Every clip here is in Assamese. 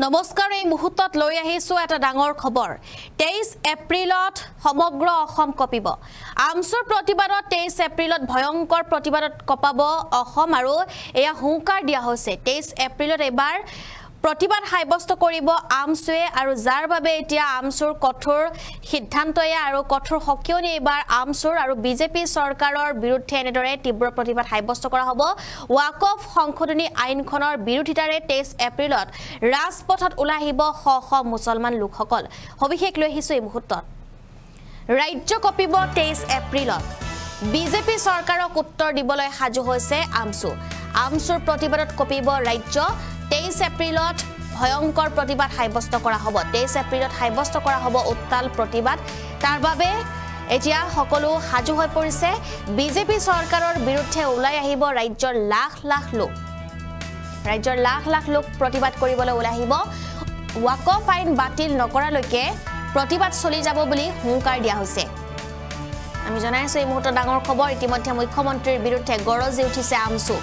নমস্কাৰ এই মুহূৰ্তত লৈ আহিছো এটা ডাঙৰ খবৰ 23 এপ্ৰিলত সমগ্ৰ অসম কপিব আমচুৰ প্ৰতিবাদত 23 এপ্ৰিলত ভয়ংকৰ প্ৰতিবাদত কপাব অসম আৰু এয়া হুংকাৰ দিয়া হৈছে 23 এপ্ৰিলত এবাৰ প্ৰতিবাদ সাব্যস্ত কৰিব আমচুৱে আৰু যাৰ বাবে এতিয়া আমচুৰ কঠোৰ সিদ্ধান্তয়ে আৰু কঠোৰ হকিয়নি এবাৰ আমচুৰ আৰু বিজেপি চৰকাৰৰ বিৰুদ্ধে এনেদৰে তীব্ৰ প্ৰতিবাদ সাব্যস্ত কৰা হ'ব ওয়াকফ সংশোধনী আইনখনৰ বিৰোধিতাৰে 23 এপ্ৰিলত ৰাজপথত ওলাই আহিব শ শ মুছলমান লোকসকল সবিশেষ লৈ আহিছো এই মুহূৰ্তত ৰাজ্য কপিব 23 এপ্ৰিলত বিজেপি চৰকাৰক উত্তৰ দিবলৈ সাজু হৈছে আমচুৰ প্ৰতিবাদত কপিব ৰাজ্য 23 এপ্ৰিলত ভয়ংকৰ প্ৰতিবাদ সাব্যস্ত কৰা হ'ব 23 এপ্ৰিলত সাব্যস্ত কৰা হ'ব উত্তাল প্ৰতিবাদ তাৰ বাবে এতিয়া সকলো সাজু হৈ পৰিছে বিজেপি চৰকাৰৰ বিৰুদ্ধে ওলাই আহিব ৰাজ্যৰ লাখ লাখ লোক প্ৰতিবাদ কৰিবলৈ ওলাই আহিব ওয়াকফ আইন বাতিল নকৰালৈকে প্ৰতিবাদ চলি যাব বুলি হুংকাৰ দিয়া হৈছে আমি জনাইছো এই মুহূৰ্তত ডাঙৰ খবৰ ইতিমধ্যে মুখ্যমন্ত্ৰীৰ বিৰুদ্ধে গৰজি উঠিছে আমচু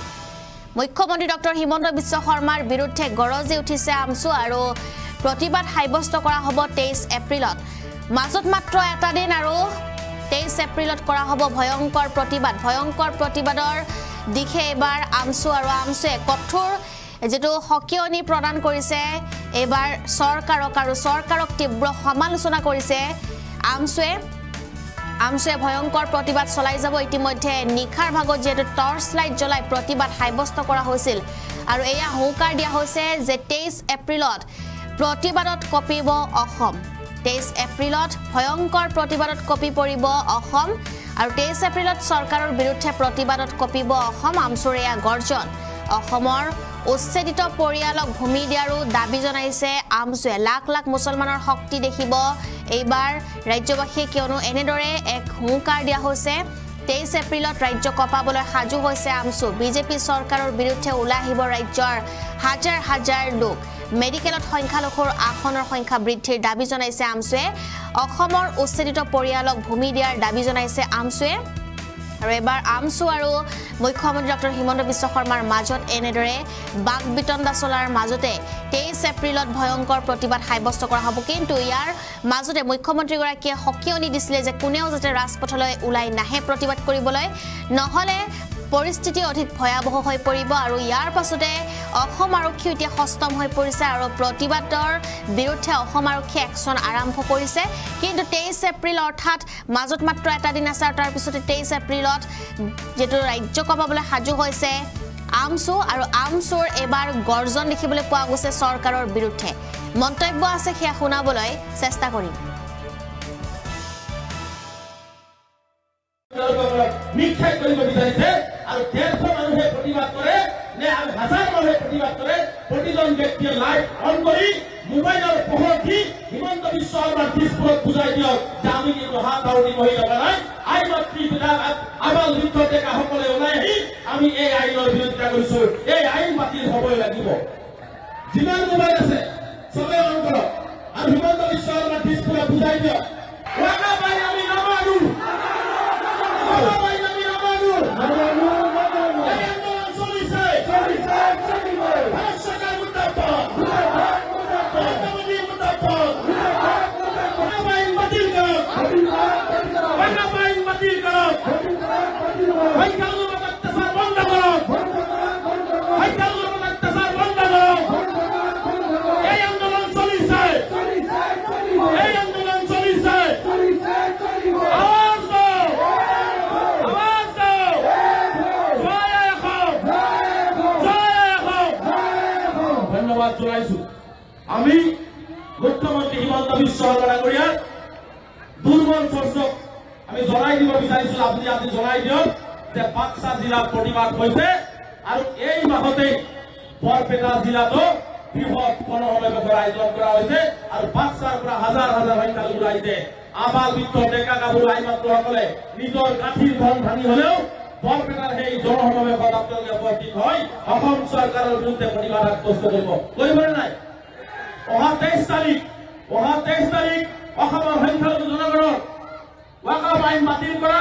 মুখ্যমন্ত্ৰী ডক্টৰ হিমন্ত বিশ্ব শৰ্মাৰ বিৰুদ্ধে গৰজি উঠিছে আমচু আৰু প্ৰতিবাদ সাব্যস্ত কৰা হ'ব 23 এপ্ৰিলত মাজত মাত্ৰ এটা দিন আৰু 23 এপ্ৰিলত কৰা হ'ব ভয়ংকৰ প্ৰতিবাদৰ দিশে এবাৰ আমচুৱে কঠোৰ যেটো হকিয়নি প্ৰদান কৰিছে এবাৰ চৰকাৰক তীব্ৰ সমালোচনা কৰিছে আমচুৱে ভয়ংকৰ প্ৰতিবাদ চলাই যাব ইতিমধ্যে নিখাৰ ভাগত যেটো টৰ্চ লাইট জ্বলাই প্ৰতিবাদ সাব্যস্ত কৰা হৈছিল আৰু এয়া হুংকাৰ দিয়া হৈছে যে 23 এপ্ৰিলত প্ৰতিবাদত কপিব অসম 23 এপ্ৰিলত ভয়ংকৰ প্ৰতিবাদত কপি পৰিব অসম আৰু 23 এপ্ৰিলত চৰকাৰৰ বিৰুদ্ধে প্ৰতিবাদত কপিব অসম আমচুৰ এয়া গৰ্জন অসমৰ উচ্ছেদিত পৰিয়ালক ভূমি দিয়াৰো দাবী জনাইছে আমচুৱে লাখ মুছলমানৰ শক্তি দেখিব এইবাৰ ৰাজ্যবাসী কিয়নো এনেদৰে এক হুংকাৰ দিয়া হৈছে 23 এপ্ৰিলত ৰাজ্য কপাবলৈ সাজু হৈছে আমচু বিজেপি চৰকাৰৰ বিৰুদ্ধে ওলাই আহিব ৰাজ্যৰ হাজাৰ লোক মেডিকেলত সংখ্যালঘুৰ আসনৰ সংখ্যা বৃদ্ধিৰ দাবী জনাইছে আমচুৱে অসমৰ উচ্ছেদিত পৰিয়ালক ভূমি দিয়াৰ দাবী জনাইছে আমচুৱে আৰু এবাৰ আমচু আৰু মুখ্যমন্ত্ৰী ডক্টৰ হিমন্ত বিশ্ব শৰ্মাৰ মাজত এনেদৰে বাক বিতণ্ডা চলাৰ মাজতে 23 এপ্ৰিলত ভয়ংকৰ প্ৰতিবাদ সাব্যস্ত কৰা হ'ব কিন্তু ইয়াৰ মাজতে মুখ্যমন্ত্ৰী গৰাকীয়ে হকিয়নি দিছিলে যে কোনেও যাতে ৰাজপথলৈ ওলাই নাহে প্ৰতিবাদ কৰিবলৈ নহলে পৰিস্থিতি অধিক ভয়াবহ হৈ পৰিব আৰু ইয়াৰ পাছতে অসম আৰক্ষী এতিয়া হস্তম হৈ পৰিছে আৰু প্ৰতিবাদৰ বিৰুদ্ধে অসম আৰক্ষী একচন আৰম্ভ কৰিছে কিন্তু 23 এপ্ৰিল অৰ্থাৎ মাজত মাত্ৰ এটা দিন আছে আৰু তাৰ পিছতে 23 এপ্ৰিলত যেটো ৰাজ্য কপাবলৈ সাজু হৈছে আমচুৰ এবাৰ গৰ্জন দেখিবলৈ পোৱা গৈছে চৰকাৰৰ বিৰুদ্ধে মন্তব্য আছে সেয়া শুনাবলৈ চেষ্টা কৰিম মিথ্যা কৰিব বিচাৰিছে আৰু 150 মানুহে প্ৰতিবাদ কৰে নে আৰু 1000 মানুহে প্ৰতিবাদ কৰে প্ৰতিজন ব্যক্তিয়ে লাইট অন কৰি মোবাইলৰ পোহৰ দি হিমন্ত বিশ্ব শৰ্মাৰ দিশপুৰত বুজাই দিয়ক যে আমি কিন্তু হাত আউৰি বহি লগা নাই আইনত্ৰী বিধান আবাল বৃদ্ধ ডেকাসকলে ওলাই আহি আমি এই আইনৰ বিৰোধিতা কৰিছো এই আইন বাতিল হ'বই লাগিব যিমান মোবাইল আছে চবে অন কৰক আৰু হিমন্ত বিশ্ব শৰ্মাৰ দিশপুৰত বুজাই দিয়ক ওয়াকফ আইন আমি নামানো আমি মুখ্যমন্ত্ৰী হিমন্ত বিশ্ব শৰ্মা ডাঙৰীয়াৰ দুৰ্বল চৰ্চক আমি জনাই দিব বিচাৰিছো আপুনি আজি জনাই দিয়ক যে বাক্সা জিলাত প্ৰতিবাদ হৈছে আৰু এই মাহতে বৰপেটা জিলাতো বৃহৎ গণসমাৱেশৰ আয়োজন কৰা হৈছে আৰু বাক্সাৰ পৰা হাজাৰ সংখ্যালঘু ৰাইজে আবাল বৃদ্ধ ডেকা গাভৰু আইমাত্ৰসকলে নিজৰ গাঁঠিৰ ধন ভাঙি হলেও বৰপেটাৰ সেই জনসমাৱেশত আপোনালোকে উপস্থিত হৈ অসম চৰকাৰৰ বিৰুদ্ধে প্ৰতিবাদ সাব্যস্ত কৰিবনে নাই অহা 23 তাৰিখ অসমৰ সংখ্যালঘু জনগণৰ ওয়াকফ আইন বাতিল কৰা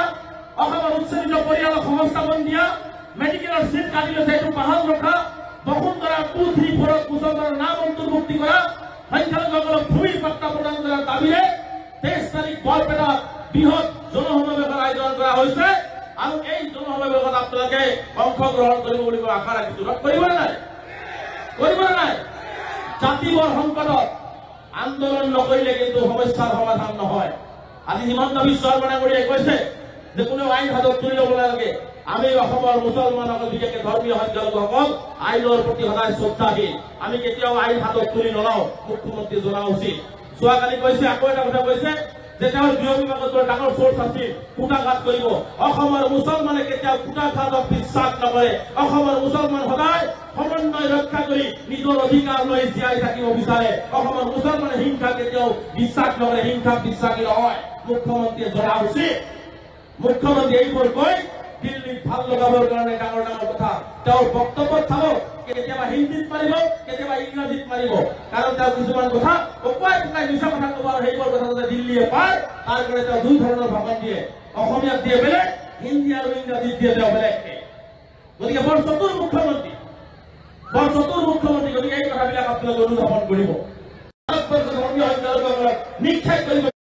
অসমৰ উচ্ছেদিত পৰিয়ালক সংস্থাপন দিয়া মেডিকেলৰ চিট কাটি লৈছে এইটো বাহাল ৰখা বসুন্ধৰা 234 মুছলমানৰ নাম অন্তৰ্ভুক্তি কৰা সংখ্যালঘুসকলক ভূমিৰ পাট্টা প্ৰদান কৰাৰ দাবীৰে 23 তাৰিখ বৰপেটাত বৃহৎ জনসমাৱেশৰ আয়োজন কৰা হৈছে আৰু এই জনসমাৱেশত আপোনালোকে অংশগ্ৰহণ কৰিব বুলি মই আশা ৰাখিছোঁ। কৰিব নাই জাতিবৰ সংকটত আন্দোলন নকৰিলে কিন্তু সমস্যাৰ সমাধান নহয়। আজি হিমন্ত বিশ্ব শৰ্মা ডাঙৰীয়াই কৈছে যে কোনো আইন হাতত তুলি ল'ব নালাগে। আমি অসমৰ মুছলমানসকল বিশেষকৈ ধৰ্মীয় সংখ্যালঘুসকল আইনৰ প্ৰতি সদায় শ্ৰদ্ধাশীল। আমি কেতিয়াও আইন হাতত তুলি নলওঁ, মুখ্যমন্ত্ৰীয়ে জনা উচিত। যোৱাকালি কৈছে, আকৌ এটা কথা কৈছে যে তেওঁৰ গৃহ বিভাগত ডাঙৰ ফৰ্চ আছিল কুটাঘাত কৰিব। অসমৰ মুছলমানে কেতিয়াও কুটাঘাতক বিশ্বাস নকৰে। অসমৰ মুছলমান সদায় সমন্বয় ৰক্ষা কৰি নিজৰ অধিকাৰ লৈ জীয়াই থাকিব বিচাৰে। অসমৰ মুছলমানে হিংসা কেতিয়াও বিশ্বাস নকৰে, হিংসাক বিশ্বাসী নহয়। মুখ্যমন্ত্ৰীয়ে জনা উচিত। মুখ্যমন্ত্ৰীয়ে এইবোৰ কৈ দিল্লীত ভাল লগাবৰ কাৰণে ডাঙৰ ডাঙৰ কথা তেওঁৰ বক্তব্যত চাব, কেতিয়াবা হিন্দীত মাৰিব, কেতিয়াবা ইংৰাজীত মাৰিব। কাৰণ তেওঁ কিছুমান কথা অকুৱাই টুকাই মিছা কথা ক'ব আৰু সেইবোৰ কথা যাতে দিল্লীয়ে পায় তাৰ কাৰণে তেওঁ দুই ধৰণৰ ভাষণ দিয়ে। অসমীয়াত দিয়ে বেলেগ, হিন্দী আৰু ইংৰাজীত দিয়ে তেওঁ বেলেগকে। গতিকে বৰ চতুৰ মুখ্যমন্ত্ৰী, গতিকে এই কথাবিলাক আপোনালোকে অনুধাৱন কৰিব। ভাৰতবৰ্ষৰ ধৰ্মীয় সংখ্যালঘুসকলক নিক্ষেপ কৰিব।